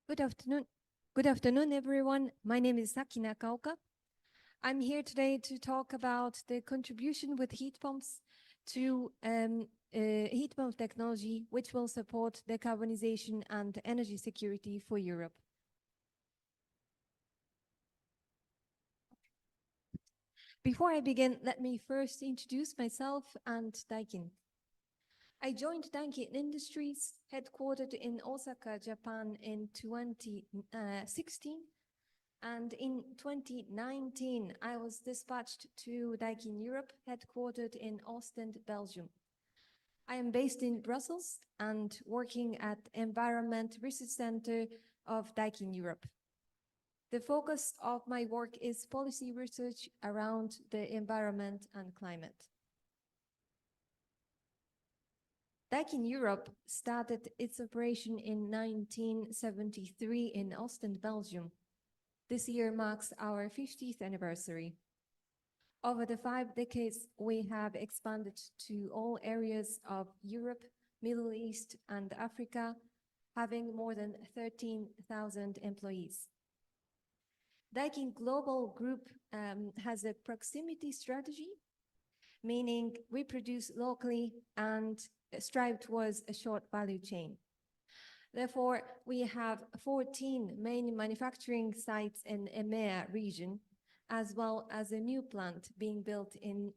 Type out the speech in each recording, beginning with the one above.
Good afternoon. Good afternoon, everyone. My name is Saki Nakaoka. I'm here today to talk about the contribution with heat pumps to heat pump technology, which will support decarbonization and energy security for Europe. Before I begin, let me first introduce myself and Daikin. I joined Daikin Industries, headquartered in Osaka, Japan in 2016. And in 2019, I was dispatched to Daikin Europe, headquartered in Ostend, Belgium. I am based in Brussels and working at Environment Research Center of Daikin Europe. The focus of my work is policy research around the environment and climate. Daikin Europe started its operation in 1973 in Ostend, Belgium. This year marks our 50th anniversary. Over the 5 decades, we have expanded to all areas of Europe, Middle East, and Africa, having more than 13,000 employees. Daikin Global Group has a proximity strategy, meaning we produce locally and strive towards a short value chain. Therefore, we have 14 main manufacturing sites in EMEA region, as well as a new plant being built in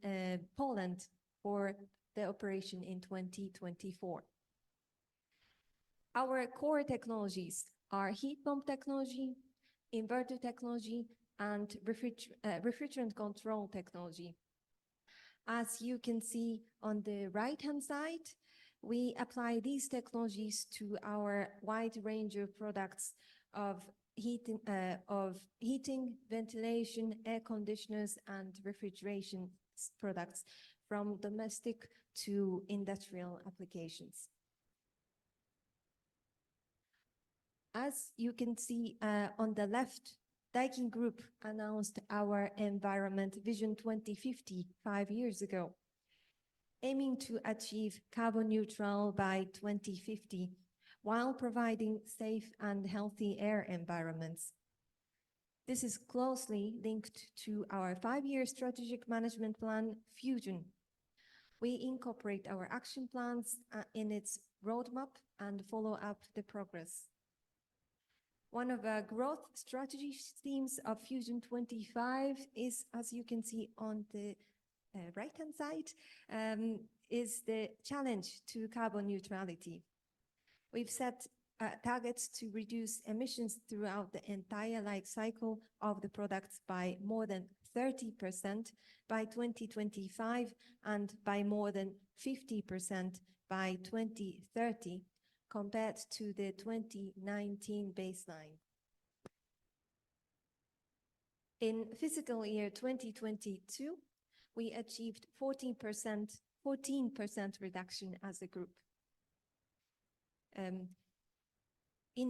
Poland for the operation in 2024. Our core technologies are heat pump technology, inverter technology, and refrigerant control technology. As you can see on the right-hand side, we apply these technologies to our wide range of products of heating, ventilation, air conditioners, and refrigeration products from domestic to industrial applications. As you can see on the left, Daikin Group announced our Environment Vision 2050 5 years ago, aiming to achieve carbon neutral by 2050 while providing safe and healthy air environments. This is closely linked to our 5-year strategic management plan, Fusion. We incorporate our action plans in its roadmap and follow up the progress. One of our growth strategy themes of Fusion 25 is, as you can see on the right-hand side, is the challenge to carbon neutrality. We've set targets to reduce emissions throughout the entire life cycle of the products by more than 30% by 2025 and by more than 50% by 2030 compared to the 2019 baseline. In fiscal year 2022, we achieved 14% reduction as a group. In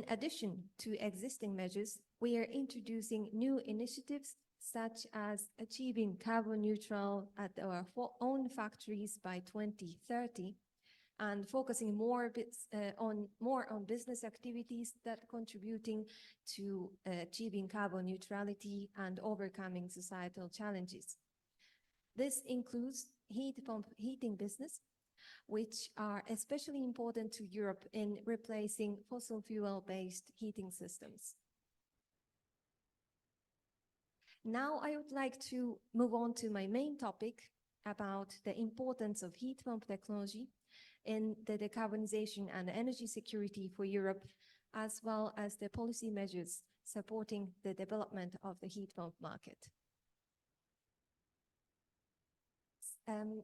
addition to existing measures, we are introducing new initiatives such as achieving carbon neutral at our own factories by 2030 and focusing more on business activities that are contributing to achieving carbon neutrality and overcoming societal challenges. This includes heat pump heating business, which are especially important to Europe in replacing fossil fuel-based heating systems. Now I would like to move on to my main topic about the importance of heat pump technology in the decarbonization and energy security for Europe, as well as the policy measures supporting the development of the heat pump market.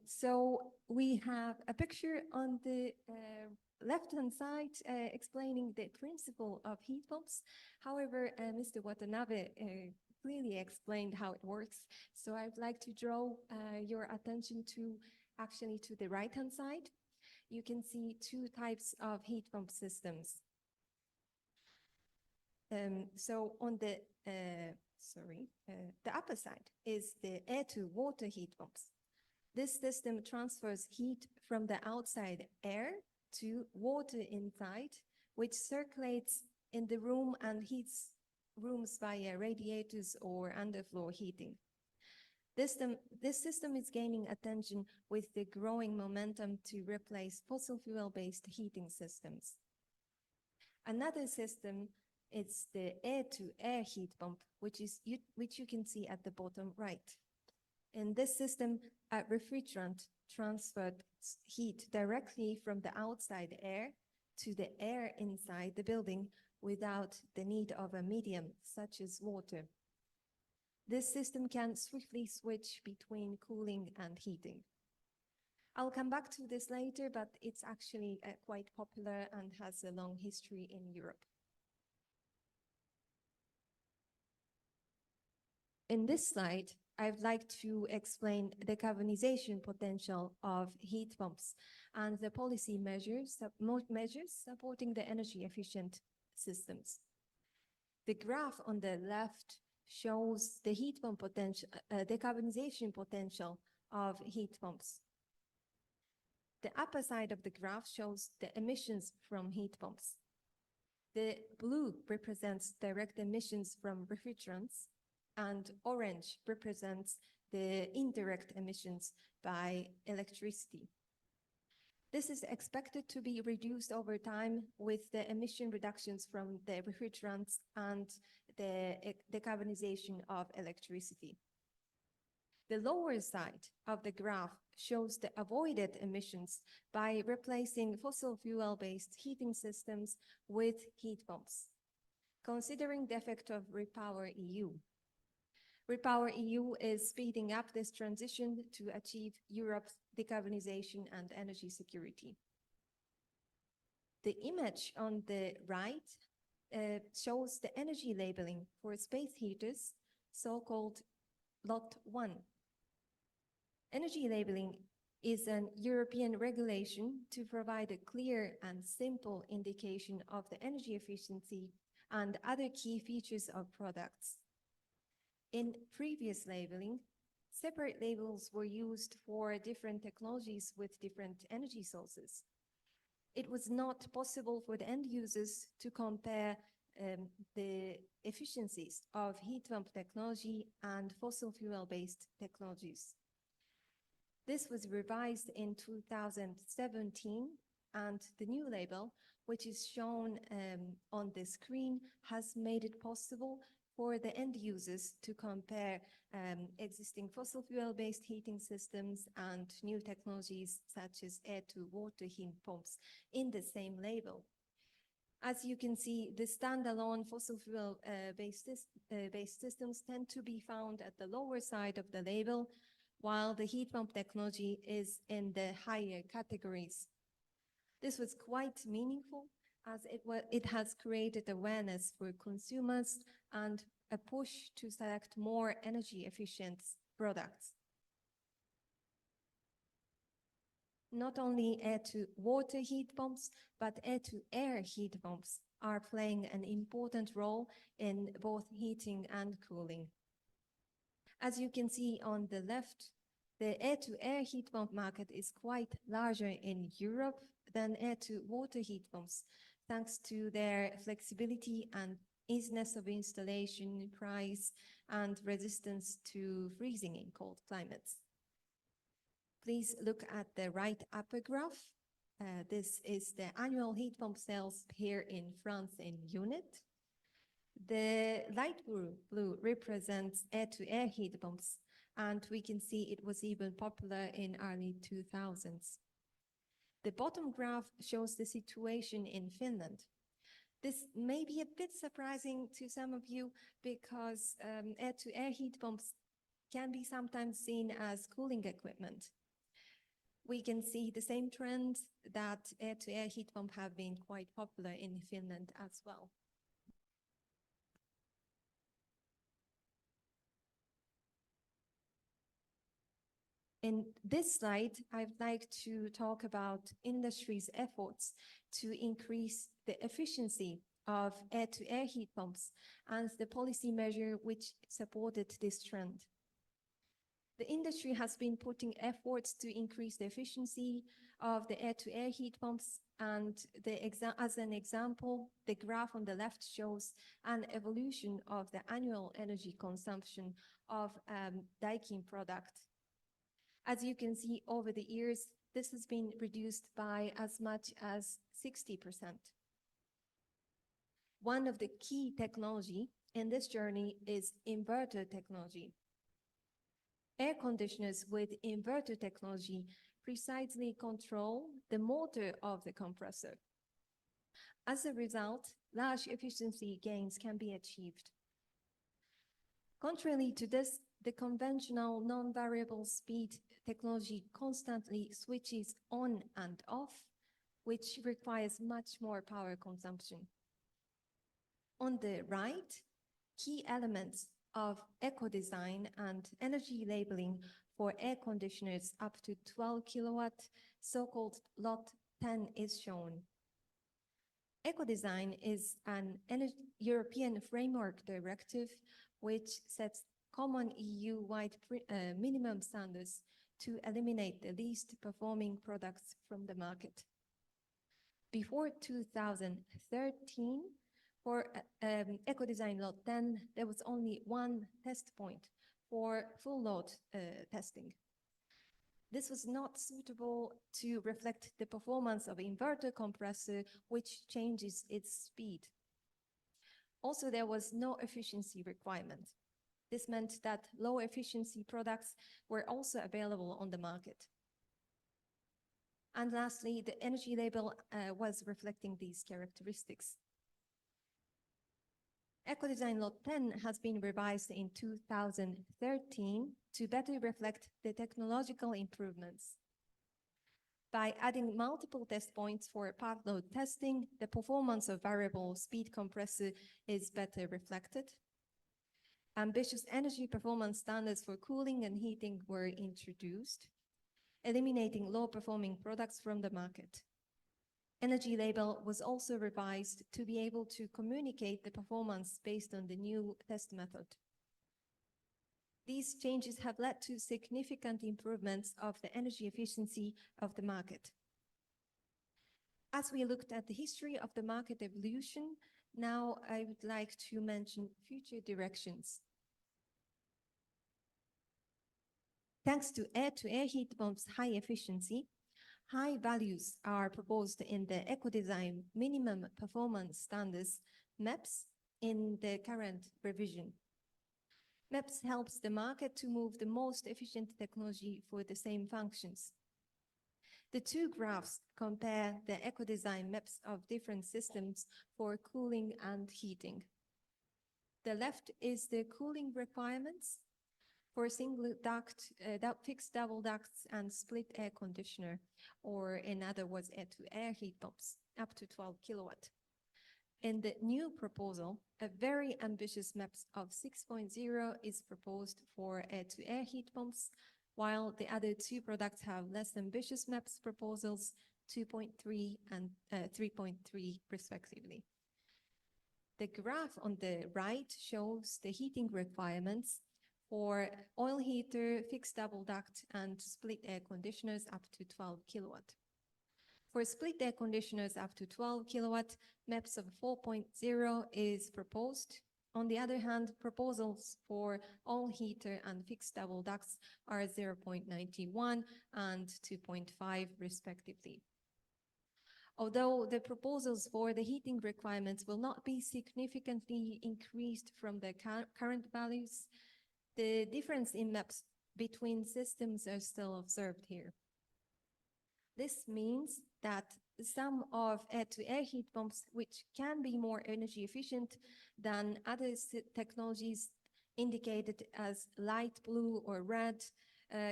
So we have a picture on the left-hand side explaining the principle of heat pumps. However, Mr. Watanabe clearly explained how it works. So I'd like to draw your attention to the right-hand side. You can see 2 types of heat pump systems. So on the upper side is the air-to-water heat pumps. This system transfers heat from the outside air to water inside, which circulates in the room and heats rooms via radiators or underfloor heating. This system is gaining attention with the growing momentum to replace fossil fuel-based heating systems. Another system is the air-to-air heat pump, which you can see at the bottom right. In this system, a refrigerant transferred heat directly from the outside air to the air inside the building without the need of a medium such as water. This system can swiftly switch between cooling and heating. I'll come back to this later, but it's actually quite popular and has a long history in Europe. In this slide, I'd like to explain the decarbonisation potential of heat pumps and the policy measures supporting the energy efficient systems. The graph on the left shows the heat pump potential, decarbonisation potential of heat pumps. The upper side of the graph shows the emissions from heat pumps. The blue represents direct emissions from refrigerants, and orange represents the indirect emissions by electricity. This is expected to be reduced over time with the emission reductions from the refrigerants and the decarbonization of electricity. The lower side of the graph shows the avoided emissions by replacing fossil fuel-based heating systems with heat pumps, considering the effect of REPower EU. REPower EU is speeding up this transition to achieve Europe's decarbonization and energy security. The image on the right shows the energy labeling for space heaters, so-called Lot 1. Energy labeling is an European regulation to provide a clear and simple indication of the energy efficiency and other key features of products. In previous labeling, separate labels were used for different technologies with different energy sources. It was not possible for the end users to compare the efficiencies of heat pump technology and fossil fuel-based technologies. This was revised in 2017, and the new label, which is shown on the screen, has made it possible for the end users to compare existing fossil fuel-based heating systems and new technologies such as air-to-water heat pumps in the same label. As you can see, the standalone fossil fuel-based systems tend to be found at the lower side of the label, while the heat pump technology is in the higher categories. This was quite meaningful, as it has created awareness for consumers and a push to select more energy efficient products. Not only air-to-water heat pumps, but air-to-air heat pumps are playing an important role in both heating and cooling. As you can see on the left, the air-to-air heat pump market is quite larger in Europe than air-to-water heat pumps, thanks to their flexibility and easiness of installation, price, and resistance to freezing in cold climates. Please look at the right upper graph. This is the annual heat pump sales here in France in unit. The light blue represents air-to-air heat pumps, and we can see it was even popular in early 2000s. The bottom graph shows the situation in Finland. This may be a bit surprising to some of you because air-to-air heat pumps can be sometimes seen as cooling equipment. We can see the same trend that air-to-air heat pumps have been quite popular in Finland as well. In this slide, I'd like to talk about industry's efforts to increase the efficiency of air-to-air heat pumps and the policy measure which supported this trend. The industry has been putting efforts to increase the efficiency of the air-to-air heat pumps And as an example, the graph on the left shows an evolution of the annual energy consumption of Daikin product. As you can see, over the years, this has been reduced by as much as 60%. One of the key technology in this journey is inverter technology. Air conditioners with inverter technology precisely control the motor of the compressor. As a result, large efficiency gains can be achieved. Contrary to this, the conventional non-variable speed technology constantly switches on and off, which requires much more power consumption. On the right, key elements of eco-design and energy labeling for air conditioners up to 12 kilowatt, so-called Lot 10, is shown. Eco-design is an European framework directive which sets common EU-wide minimum standards to eliminate the least performing products from the market. Before 2013, for eco-design Lot 10, there was only one test point for full load testing. This was not suitable to reflect the performance of inverter compressor, which changes its speed. Also, there was no efficiency requirement. This meant that low efficiency products were also available on the market. And lastly, the energy label was reflecting these characteristics. Eco-design Lot 10 has been revised in 2013 to better reflect the technological improvements. By adding multiple test points for part load testing, the performance of variable speed compressor is better reflected. Ambitious energy performance standards for cooling and heating were introduced, eliminating low-performing products from the market. Energy label was also revised to be able to communicate the performance based on the new test method. These changes have led to significant improvements of the energy efficiency of the market. As we looked at the history of the market evolution, now I would like to mention future directions. Thanks to air-to-air heat pumps' high efficiency, high values are proposed in the eco-design minimum performance standards, MEPS, in the current revision. MEPS helps the market to move the most efficient technology for the same functions. The two graphs compare the eco-design MEPS of different systems for cooling and heating. The left is the cooling requirements for single duct, fixed double ducts and split air conditioner, or in other words, air-to-air heat pumps, up to 12 kilowatt. In the new proposal, a very ambitious MEPS of 6.0 is proposed for air-to-air heat pumps, while the other two products have less ambitious MEPS proposals, 2.3 and 3.3 respectively. The graph on the right shows the heating requirements for oil heater, fixed double duct, and split air conditioners up to 12 kilowatt. For split air conditioners up to 12 kilowatt, MEPS of 4.0 is proposed. On the other hand, proposals for oil heater and fixed double ducts are 0.91 and 2.5 respectively. Although the proposals for the heating requirements will not be significantly increased from the current values, the difference in MEPS between systems are still observed here. This means that some of air-to-air heat pumps, which can be more energy efficient than other technologies indicated as light blue or red,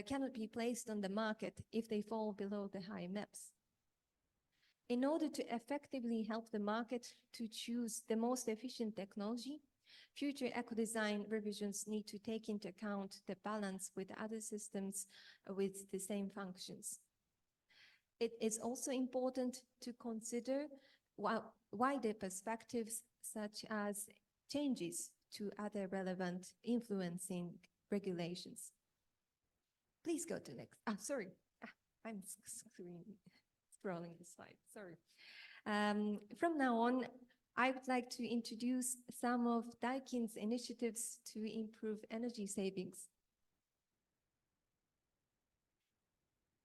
cannot be placed on the market if they fall below the high MEPS. In order to effectively help the market to choose the most efficient technology, future eco-design revisions need to take into account the balance with other systems with the same functions. It is also important to consider wider perspectives, such as changes to other relevant influencing regulations. Please go to next. I'm scrolling the slide, sorry. From now on, I would like to introduce some of Daikin's initiatives to improve energy savings.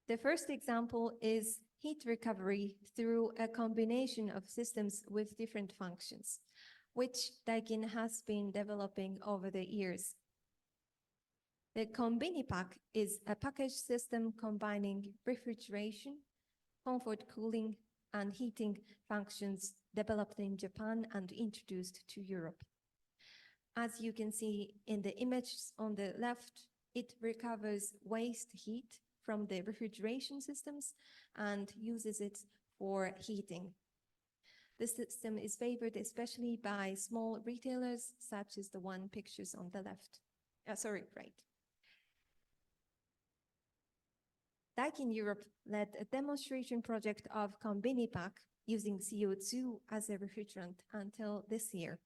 The first example is heat recovery through a combination of systems with different functions, which Daikin has been developing over the years. The Combinipack is a package system combining refrigeration, comfort cooling, and heating functions developed in Japan and introduced to Europe. As you can see in the image on the left, it recovers waste heat from the refrigeration systems and uses it for heating. This system is favored especially by small retailers, such as the one pictures on the left. Right. Daikin Europe led a demonstration project of Combinipack using CO2 as a refrigerant until this year,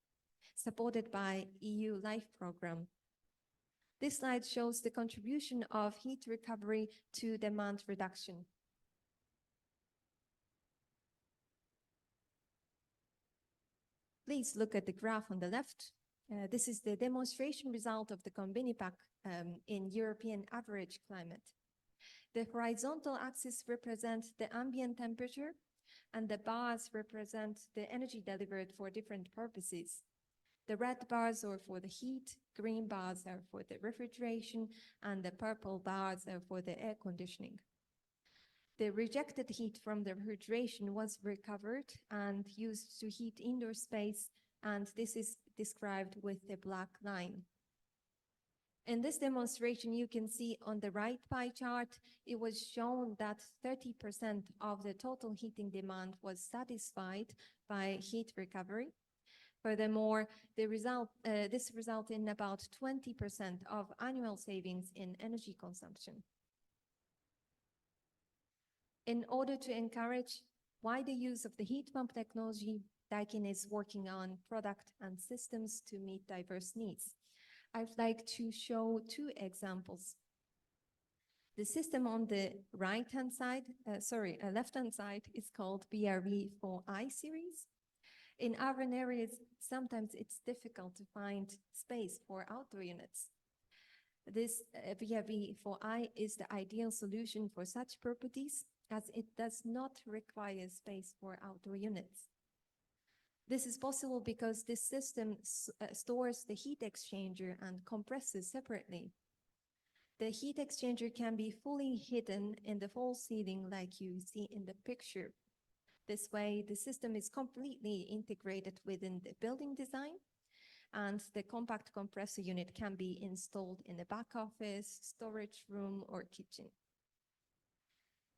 supported by EU LIFE program. This slide shows the contribution of heat recovery to demand reduction. Please look at the graph on the left. This is the demonstration result of the Combinipack in European average climate. The horizontal axis represents the ambient temperature, and the bars represent the energy delivered for different purposes. The red bars are for the heat, green bars are for the refrigeration, and the purple bars are for the air conditioning. The rejected heat from the refrigeration was recovered and used to heat indoor space, and this is described with the black line. In this demonstration, you can see on the right pie chart, it was shown that 30% of the total heating demand was satisfied by heat recovery. Furthermore, this resulted in about 20% of annual savings in energy consumption. In order to encourage wider use of the heat pump technology, Daikin is working on product and systems to meet diverse needs. I'd like to show two examples. The system on the left-hand side is called BRV4i series. In urban areas, sometimes it's difficult to find space for outdoor units. This BRV4i is the ideal solution for such properties, as it does not require space for outdoor units. This is possible because this system stores the heat exchanger and compresses separately. The heat exchanger can be fully hidden in the false ceiling like you see in the picture. This way, the system is completely integrated within the building design, and the compact compressor unit can be installed in the back office, storage room, or kitchen.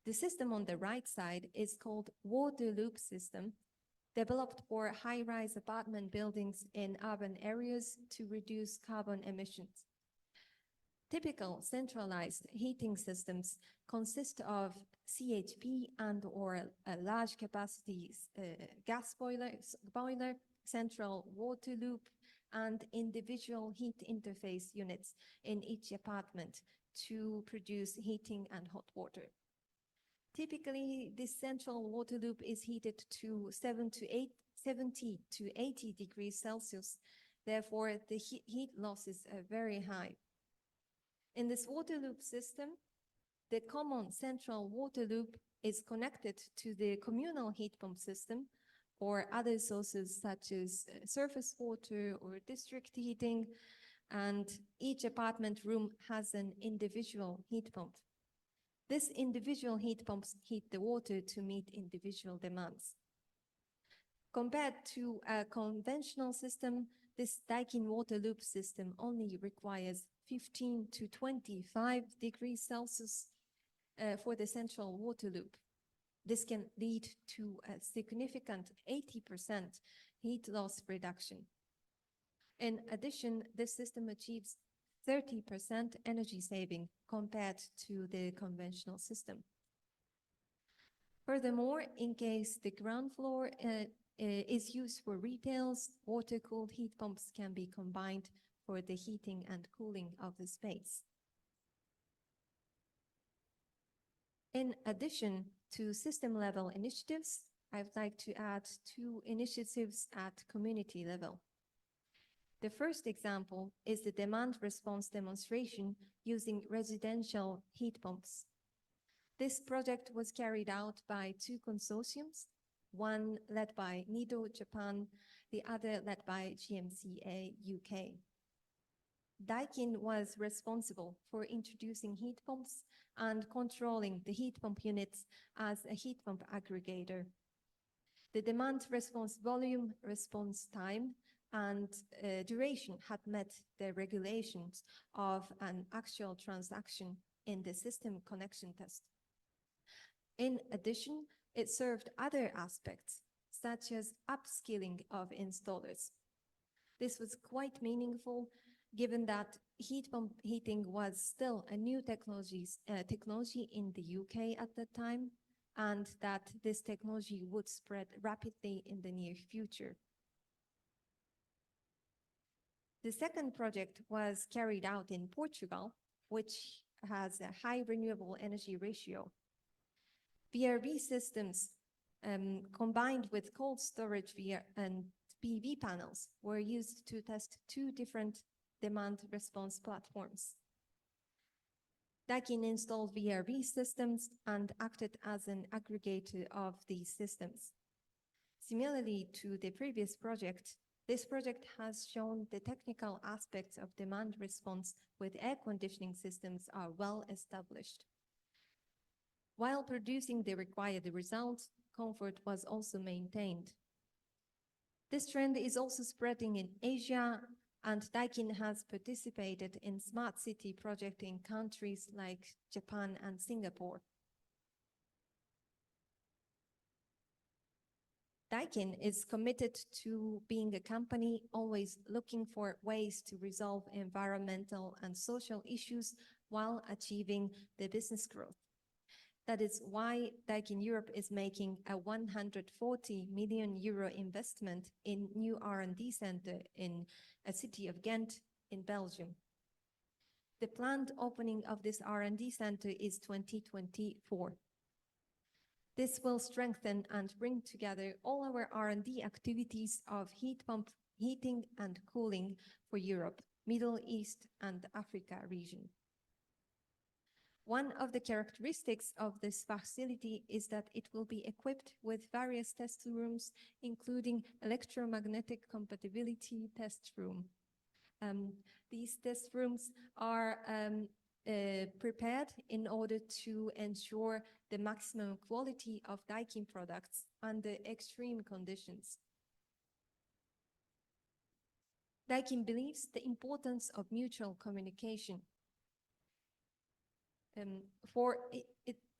The system on the right side is called water loop system, developed for high-rise apartment buildings in urban areas to reduce carbon emissions. Typical centralized heating systems consist of CHP and/or a large capacity gas boiler, central water loop, and individual heat interface units in each apartment to produce heating and hot water. Typically, this central water loop is heated to 70 to 80 degrees Celsius. Therefore, the heat losses are very high. In this water loop system, the common central water loop is connected to the communal heat pump system or other sources such as surface water or district heating, and each apartment room has an individual heat pump. This individual heat pumps heat the water to meet individual demands. Compared to a conventional system, this Daikin water loop system only requires 15 to 25 degrees Celsius for the central water loop. This can lead to a significant 80% heat loss reduction. In addition, this system achieves 30% energy saving compared to the conventional system. Furthermore, in case the ground floor is used for retails, water-cooled heat pumps can be combined for the heating and cooling of the space. In addition, To system-level initiatives, I would like to add two initiatives at community level. The first example is the demand response demonstration using residential heat pumps. This project was carried out by two consortiums, one led by NIDO Japan, the other led by GMCA UK. Daikin was responsible for introducing heat pumps and controlling the heat pump units as a heat pump aggregator. The demand response volume, response time, and duration had met the regulations of an actual transaction in the system connection test. In addition, it served other aspects, such as upskilling of installers. This was quite meaningful, given that heat pump heating was still a new technology in the UK at that time, and that this technology would spread rapidly in the near future. The second project was carried out in Portugal, which has a high renewable energy ratio. VRV systems combined with cold storage and PV panels were used to test two different demand response platforms. Daikin installed VRV systems and acted as an aggregator of these systems. Similarly to the previous project, this project has shown the technical aspects of demand response with air conditioning systems are well established. While producing the required results, comfort was also maintained. This trend is also spreading in Asia, and Daikin has participated in smart city projects in countries like Japan and Singapore. Daikin is committed to being a company always looking for ways to resolve environmental and social issues while achieving the business growth. That is why Daikin Europe is making a 140 million euro investment in new R&D center in a city of Ghent in Belgium. The planned opening of this R&D center is 2024. This will strengthen and bring together all our R&D activities of heat pump heating and cooling for Europe, Middle East, and Africa region. One of the characteristics of this facility is that it will be equipped with various test rooms, including electromagnetic compatibility test room. These test rooms are prepared in order to ensure the maximum quality of Daikin products under extreme conditions. Daikin believes the importance of mutual communication.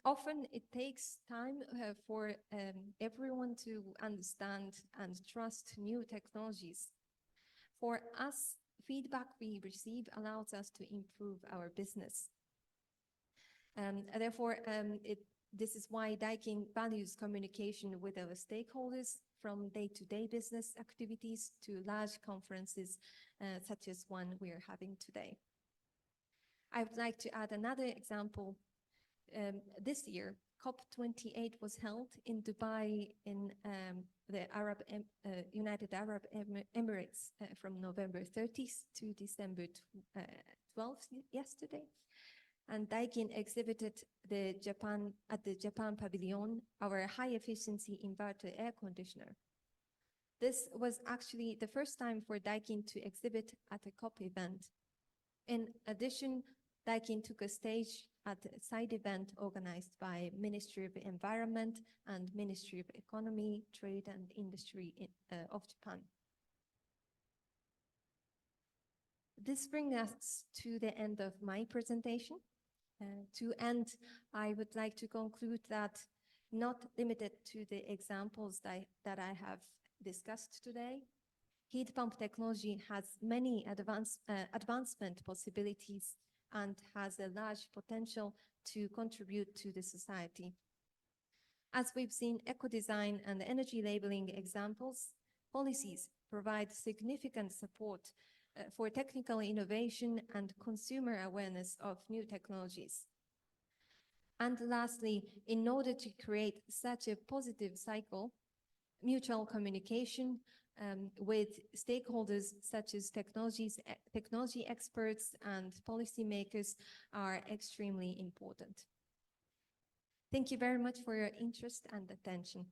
Often it takes time for everyone to understand and trust new technologies. For us, feedback we receive allows us to improve our business. Therefore, this is why Daikin values communication with our stakeholders, from day-to-day business activities to large conferences such as one we are having today. I would like to add another example. This year, COP28 was held in Dubai in the United Arab Emirates from November 30th to December 12th yesterday. And Daikin exhibited at the Japan Pavilion our high-efficiency inverter air conditioner. This was actually the first time for Daikin to exhibit at a COP event. In addition, Daikin took a stage at a side event organized by Ministry of Environment and Ministry of Economy, Trade and Industry of Japan. This brings us to the end of my presentation. To end, I would like to conclude that, not limited to the examples that I have discussed today, heat pump technology has many advancement possibilities and has a large potential to contribute to the society. As we've seen eco-design and energy labeling examples, policies provide significant support for technical innovation and consumer awareness of new technologies. And lastly, in order to create such a positive cycle, mutual communication with stakeholders such as technology experts and policymakers are extremely important. Thank you very much for your interest and attention.